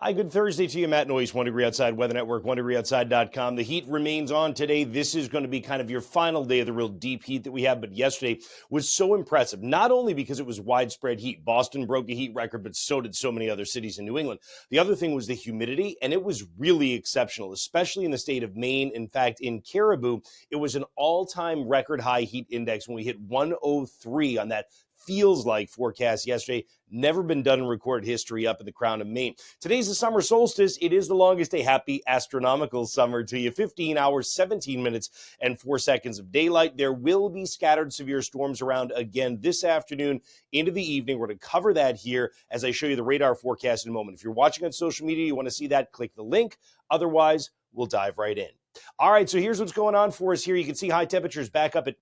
Hi, good Thursday to you. Matt Noyes, 1 Degree Outside Weather Network, 1degreeoutside.com. The heat remains on today. This is going to be kind of your final day of the real deep heat that we have, but yesterday was so impressive, not only because it was widespread heat. Boston broke a heat record, but so did so many other cities in New England. The other thing was the humidity, and it was really exceptional, especially in the state of Maine. In fact, in Caribou, it was an all-time record high heat index when we hit 103 on that feels like forecast yesterday. Never been done in recorded history up in the crown of Maine. Today's the summer solstice. It is the longest day. Happy astronomical summer to you. 15 hours, 17 minutes, and 4 seconds of daylight. There will be scattered severe storms around again this afternoon into the evening. We're going to cover that here as I show you the radar forecast in a moment. If you're watching on social media, you want to see that, click the link. Otherwise, we'll dive right in. All right, so here's what's going on for us here. You can see high temperatures back up at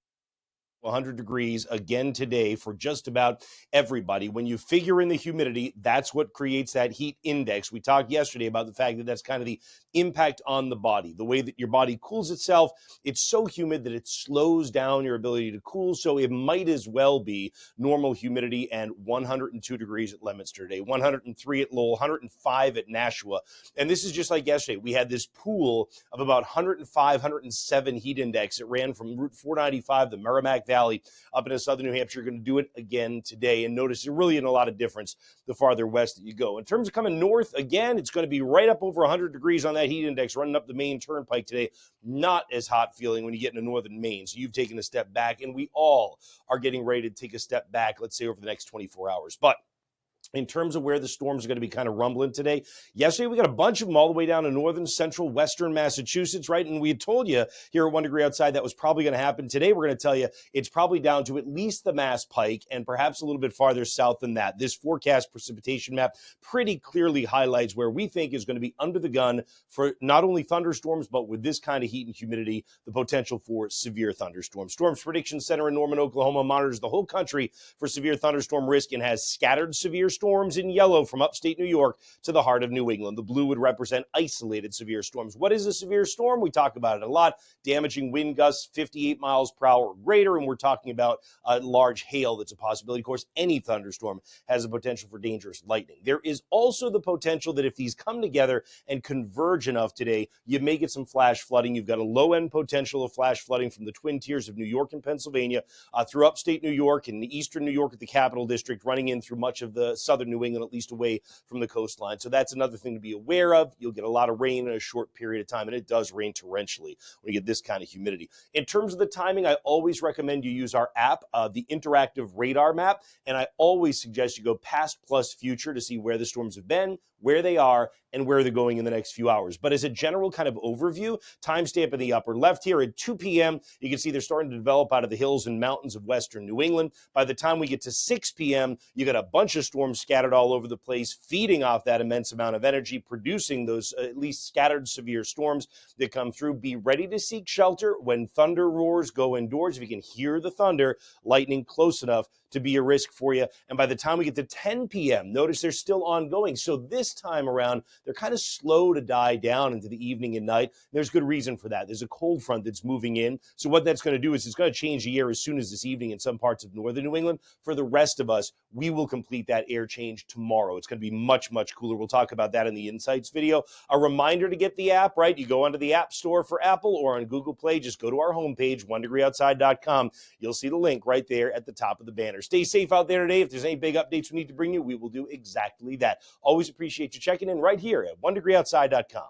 100 degrees again today for just about everybody. When you figure in the humidity, that's what creates that heat index. We talked yesterday about the fact that that's kind of the impact on the body, the way that your body cools itself. It's so humid that it slows down your ability to cool, so it might as well be normal humidity. And 102 degrees at Leominster today, 103 at Lowell, 105 at Nashua. And this is just like yesterday. We had this pool of about 105, 107 heat index. It ran from Route 495, the Merrimack Valley, up into southern New Hampshire. You're going to do it again today. And notice there really isn't a lot of difference the farther west that you go. In terms of coming north, again, it's going to be right up over 100 degrees on that heat index running up the Maine Turnpike today. Not as hot feeling when you get into northern Maine. So you've taken a step back, and we all are getting ready to take a step back, let's say, over the next 24 hours. But in terms of where the storms are going to be kind of rumbling today, yesterday we got a bunch of them all the way down to northern, central, western Massachusetts, right? And we had told you here at 1 Degree Outside that was probably going to happen. Today we're going to tell you it's probably down to at least the Mass Pike and perhaps a little bit farther south than that. This forecast precipitation map pretty clearly highlights where we think is going to be under the gun for not only thunderstorms, but with this kind of heat and humidity, the potential for severe thunderstorms. Storms Prediction Center in Norman, Oklahoma monitors the whole country for severe thunderstorm risk and has scattered severe storms in yellow from upstate New York to the heart of New England. The blue would represent isolated severe storms. What is a severe storm? We talk about it a lot. Damaging wind gusts 58 miles per hour or greater, and we're talking about large hail that's a possibility. Of course, any thunderstorm has a potential for dangerous lightning. There is also the potential that if these come together and converge enough today, you may get some flash flooding. You've got a low-end potential of flash flooding from the Twin Tiers of New York and Pennsylvania through upstate New York and eastern New York at the Capital District, running in through much of the southern New England, at least away from the coastline. So that's another thing to be aware of. You'll get a lot of rain in a short period of time, and it does rain torrentially when you get this kind of humidity. In terms of the timing, I always recommend you use our app, the interactive radar map, and I always suggest you go past plus future to see where the storms have been, where they are, and where they're going in the next few hours. But as a general kind of overview, timestamp in the upper left here at 2 p.m., you can see they're starting to develop out of the hills and mountains of western New England. By the time we get to 6 p.m., you got a bunch of storms scattered all over the place, feeding off that immense amount of energy, producing those at least scattered severe storms that come through. Be ready to seek shelter when thunder roars. Go indoors if you can hear the thunder, lightning close enough to be a risk for you. And by the time we get to 10 p.m., notice they're still ongoing. So this time around, they're kind of slow to die down into the evening and night. There's good reason for that. There's a cold front that's moving in. So what that's going to do is it's going to change the air as soon as this evening in some parts of northern New England. For the rest of us, we will complete that air change tomorrow. It's going to be much, much cooler. We'll talk about that in the Insights video. A reminder to get the app, right? You go onto the App Store for Apple or on Google Play. Just go to our homepage, 1degreeoutside.com. You'll see the link right there at the top of the banner. Stay safe out there today. If there's any big updates we need to bring you, we will do exactly that. Always appreciate you checking in right here at 1degreeoutside.com.